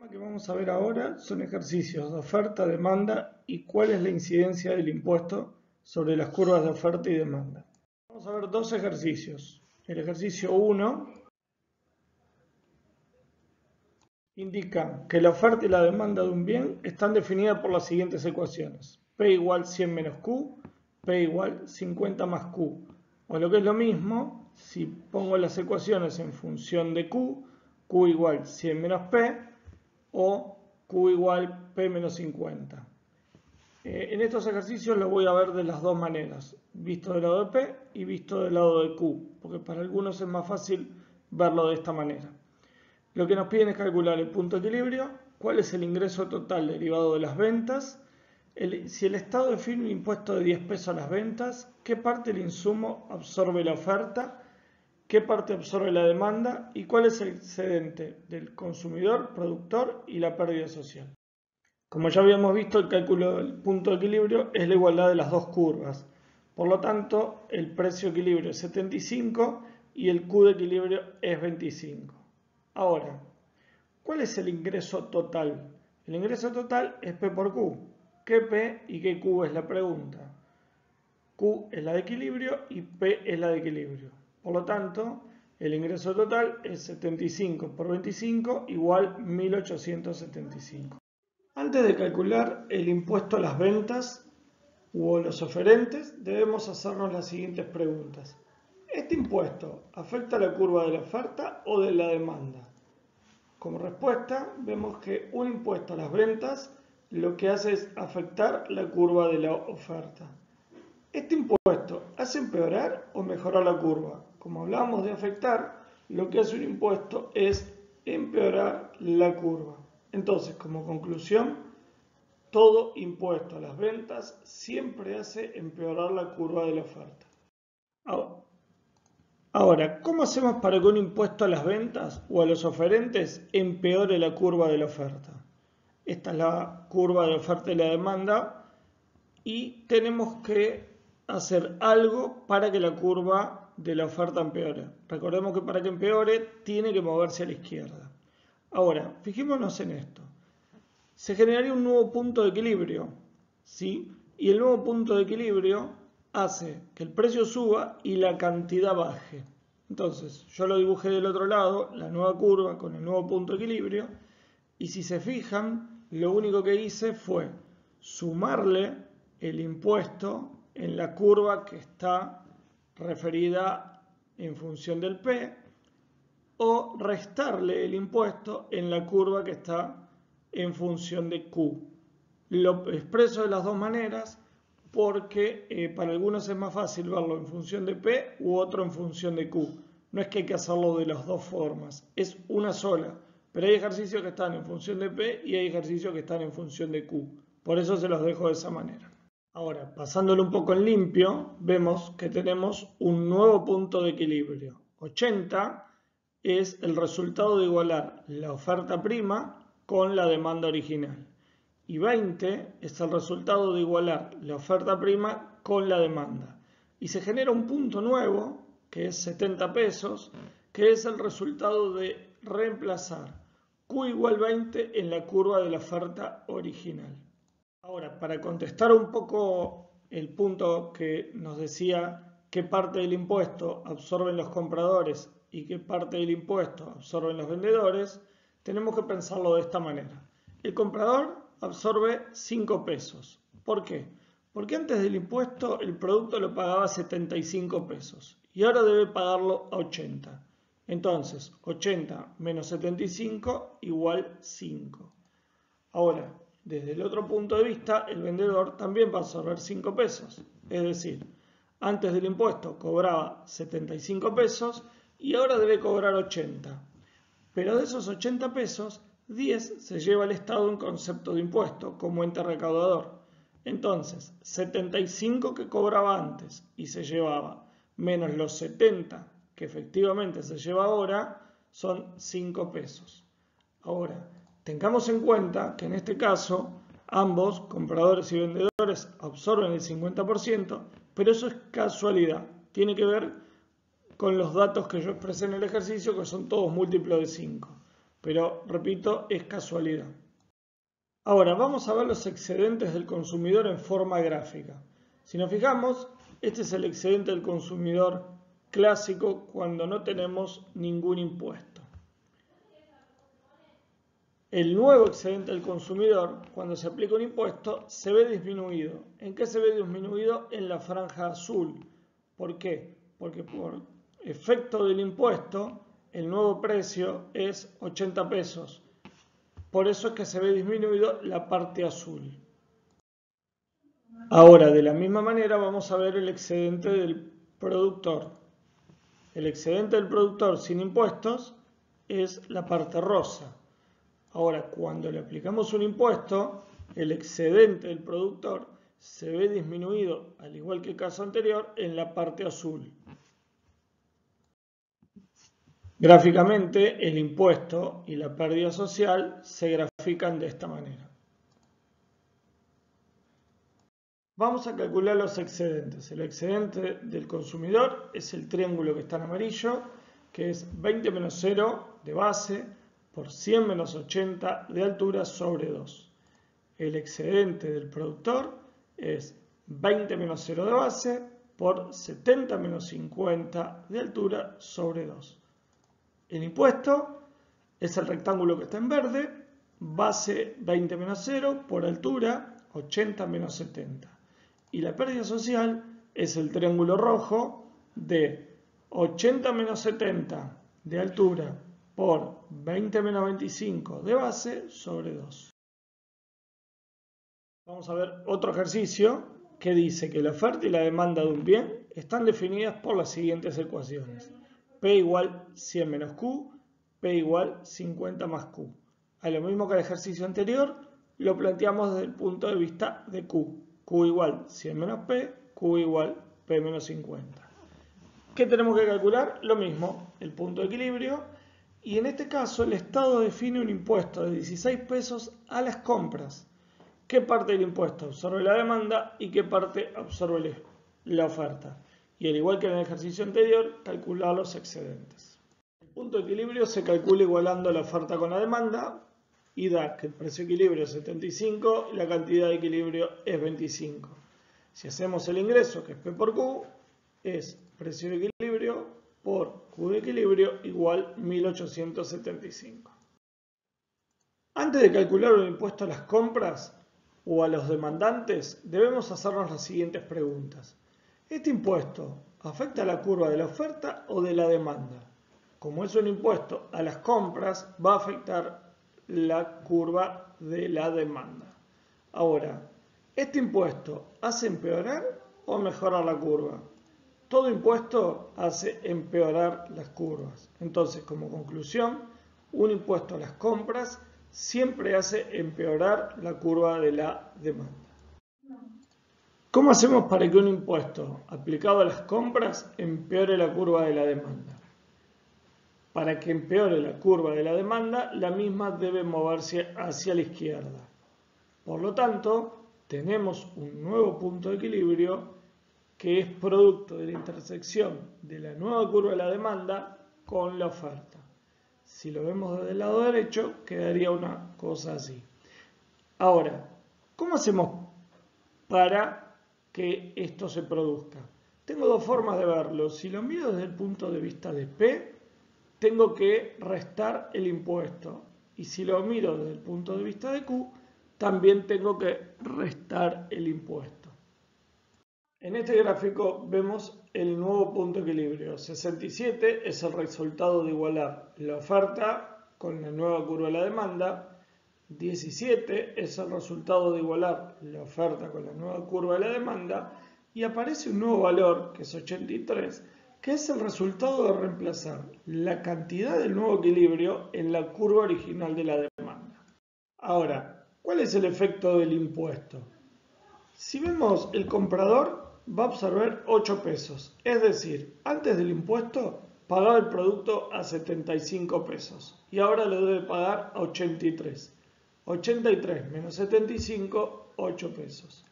Lo que vamos a ver ahora son ejercicios de oferta, demanda y cuál es la incidencia del impuesto sobre las curvas de oferta y demanda. Vamos a ver dos ejercicios. El ejercicio 1 indica que la oferta y la demanda de un bien están definidas por las siguientes ecuaciones. P igual 100 menos Q, P igual 50 más Q. O lo que es lo mismo, si pongo las ecuaciones en función de Q, Q igual 100 menos P, o Q igual P menos 50. En estos ejercicios lo voy a ver de las dos maneras, visto del lado de P y visto del lado de Q, porque para algunos es más fácil verlo de esta manera. Lo que nos piden es calcular el punto de equilibrio, cuál es el ingreso total derivado de las ventas, si el Estado define un impuesto de 10 pesos a las ventas, qué parte del insumo absorbe la oferta, qué parte absorbe la demanda y cuál es el excedente del consumidor, productor y la pérdida social. Como ya habíamos visto, el cálculo del punto de equilibrio es la igualdad de las dos curvas. Por lo tanto, el precio de equilibrio es 75 y el Q de equilibrio es 25. Ahora, ¿cuál es el ingreso total? El ingreso total es P por Q. ¿Qué P y qué Q es la pregunta? Q es la de equilibrio y P es la de equilibrio. Por lo tanto, el ingreso total es 75 por 25 igual 1875. Antes de calcular el impuesto a las ventas o los oferentes, debemos hacernos las siguientes preguntas. ¿Este impuesto afecta a la curva de la oferta o de la demanda? Como respuesta, vemos que un impuesto a las ventas lo que hace es afectar la curva de la oferta. ¿Este impuesto hace empeorar o mejorar la curva? Como hablamos de afectar, lo que hace un impuesto es empeorar la curva. Entonces, como conclusión, todo impuesto a las ventas siempre hace empeorar la curva de la oferta. Ahora, ¿cómo hacemos para que un impuesto a las ventas o a los oferentes empeore la curva de la oferta? Esta es la curva de oferta y la demanda y tenemos que hacer algo para que la curva de la oferta empeore. Recordemos que para que empeore tiene que moverse a la izquierda. Ahora, fijémonos en esto. Se generaría un nuevo punto de equilibrio, ¿sí? Y el nuevo punto de equilibrio hace que el precio suba y la cantidad baje. Entonces, yo lo dibujé del otro lado, la nueva curva con el nuevo punto de equilibrio, y si se fijan, lo único que hice fue sumarle el impuesto en la curva que está referida en función del P o restarle el impuesto en la curva que está en función de Q. Lo expreso de las dos maneras porque para algunos es más fácil verlo en función de P u otro en función de Q. No es que hay que hacerlo de las dos formas, es una sola. Pero hay ejercicios que están en función de P y hay ejercicios que están en función de Q. Por eso se los dejo de esa manera. Ahora, pasándolo un poco en limpio, vemos que tenemos un nuevo punto de equilibrio. 80 es el resultado de igualar la oferta prima con la demanda original. Y 20 es el resultado de igualar la oferta prima con la demanda. Y se genera un punto nuevo, que es 70 pesos, que es el resultado de reemplazar Q igual 20 en la curva de la oferta original. Ahora, para contestar un poco el punto que nos decía qué parte del impuesto absorben los compradores y qué parte del impuesto absorben los vendedores, tenemos que pensarlo de esta manera. El comprador absorbe 5 pesos. ¿Por qué? Porque antes del impuesto el producto lo pagaba a 75 pesos y ahora debe pagarlo a 80. Entonces, 80 menos 75 igual 5. Ahora, desde el otro punto de vista, el vendedor también va a absorber 5 pesos. Es decir, antes del impuesto cobraba 75 pesos y ahora debe cobrar 80. Pero de esos 80 pesos, 10 se lleva el Estado en concepto de impuesto como ente recaudador. Entonces, 75 que cobraba antes y se llevaba, menos los 70 que efectivamente se lleva ahora, son 5 pesos. Ahora, tengamos en cuenta que en este caso, ambos, compradores y vendedores, absorben el 50%, pero eso es casualidad. Tiene que ver con los datos que yo expresé en el ejercicio, que son todos múltiplos de 5. pero repito, es casualidad. Ahora vamos a ver los excedentes del consumidor en forma gráfica. Si nos fijamos, este es el excedente del consumidor clásico cuando no tenemos ningún impuesto. El nuevo excedente del consumidor, cuando se aplica un impuesto, se ve disminuido. ¿En qué se ve disminuido? En la franja azul. ¿Por qué? Porque por efecto del impuesto, el nuevo precio es 80 pesos. Por eso es que se ve disminuido la parte azul. Ahora, de la misma manera, vamos a ver el excedente del productor. El excedente del productor sin impuestos es la parte rosa. Ahora, cuando le aplicamos un impuesto, el excedente del productor se ve disminuido, al igual que el caso anterior, en la parte azul. Gráficamente, el impuesto y la pérdida social se grafican de esta manera. Vamos a calcular los excedentes. El excedente del consumidor es el triángulo que está en amarillo, que es 20 menos 0 de base por 100 menos 80 de altura sobre 2. El excedente del productor es 20 menos 0 de base por 70 menos 50 de altura sobre 2. El impuesto es el rectángulo que está en verde, base 20 menos 0 por altura 80 menos 70. Y la pérdida social es el triángulo rojo de 80 menos 70 de altura por 20 menos 25 de base sobre 2. Vamos a ver otro ejercicio que dice que la oferta y la demanda de un bien están definidas por las siguientes ecuaciones. P igual 100 menos Q, P igual 50 más Q. A lo mismo que el ejercicio anterior, lo planteamos desde el punto de vista de Q. Q igual 100 menos P, Q igual P menos 50. ¿Qué tenemos que calcular? Lo mismo, el punto de equilibrio. Y en este caso el Estado define un impuesto de 16 pesos a las compras. ¿Qué parte del impuesto absorbe la demanda y qué parte absorbe la oferta? Y al igual que en el ejercicio anterior, calcular los excedentes. El punto de equilibrio se calcula igualando la oferta con la demanda y da que el precio de equilibrio es 75 y la cantidad de equilibrio es 25. Si hacemos el ingreso, que es P por Q, es precio de equilibrio por Q de equilibrio igual 1875. Antes de calcular un impuesto a las compras o a los demandantes, debemos hacernos las siguientes preguntas. ¿Este impuesto afecta a la curva de la oferta o de la demanda? Como es un impuesto a las compras, va a afectar la curva de la demanda. Ahora, ¿este impuesto hace empeorar o mejorar la curva? Todo impuesto hace empeorar las curvas. Entonces, como conclusión, un impuesto a las compras siempre hace empeorar la curva de la demanda. ¿Cómo hacemos para que un impuesto aplicado a las compras empeore la curva de la demanda? Para que empeore la curva de la demanda, la misma debe moverse hacia la izquierda. Por lo tanto, tenemos un nuevo punto de equilibrio que es producto de la intersección de la nueva curva de la demanda con la oferta. Si lo vemos desde el lado derecho, quedaría una cosa así. Ahora, ¿cómo hacemos para que esto se produzca? Tengo dos formas de verlo. Si lo miro desde el punto de vista de P, tengo que restar el impuesto. Y si lo miro desde el punto de vista de Q, también tengo que restar el impuesto. En este gráfico vemos el nuevo punto de equilibrio. 67 es el resultado de igualar la oferta con la nueva curva de la demanda. 17 es el resultado de igualar la oferta con la nueva curva de la demanda. Y aparece un nuevo valor, que es 83, que es el resultado de reemplazar la cantidad del nuevo equilibrio en la curva original de la demanda. Ahora, ¿cuál es el efecto del impuesto? Si vemos, el comprador va a absorber 8 pesos, es decir, antes del impuesto pagaba el producto a 75 pesos y ahora lo debe pagar a 83. 83 menos 75, 8 pesos.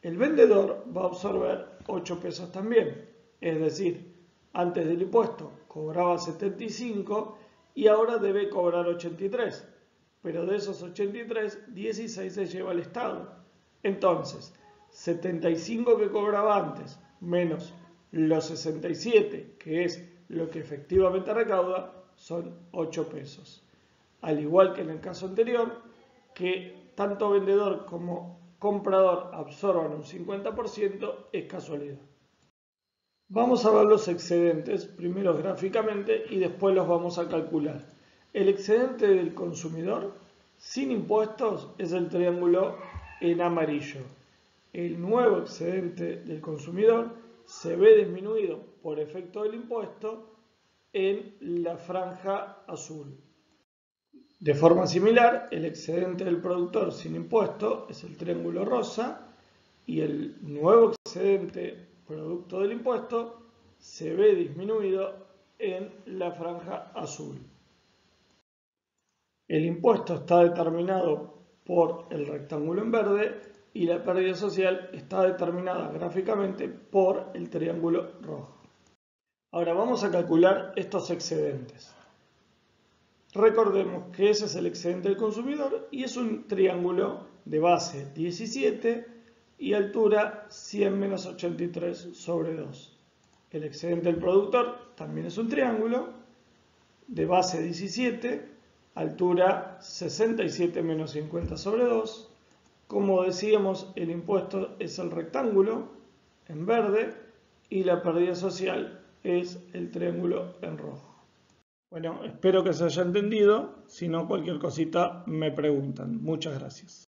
El vendedor va a absorber 8 pesos también, es decir, antes del impuesto cobraba 75 y ahora debe cobrar 83. Pero de esos 83, 16 se lleva el Estado. Entonces, 75 que cobraba antes, menos los 67, que es lo que efectivamente recauda, son 8 pesos. Al igual que en el caso anterior, que tanto vendedor como comprador absorban un 50%, es casualidad. Vamos a ver los excedentes, primero gráficamente y después los vamos a calcular. El excedente del consumidor sin impuestos es el triángulo en amarillo. El nuevo excedente del consumidor se ve disminuido por efecto del impuesto en la franja azul. De forma similar, el excedente del productor sin impuesto es el triángulo rosa y el nuevo excedente producto del impuesto se ve disminuido en la franja azul. El impuesto está determinado por el rectángulo en verde y la pérdida social está determinada gráficamente por el triángulo rojo. Ahora vamos a calcular estos excedentes. Recordemos que ese es el excedente del consumidor y es un triángulo de base 17 y altura 100 menos 83 sobre 2. El excedente del productor también es un triángulo de base 17, altura 67 menos 50 sobre 2. Como decíamos, el impuesto es el rectángulo en verde y la pérdida social es el triángulo en rojo. Bueno, espero que se haya entendido. Si no, cualquier cosita me preguntan. Muchas gracias.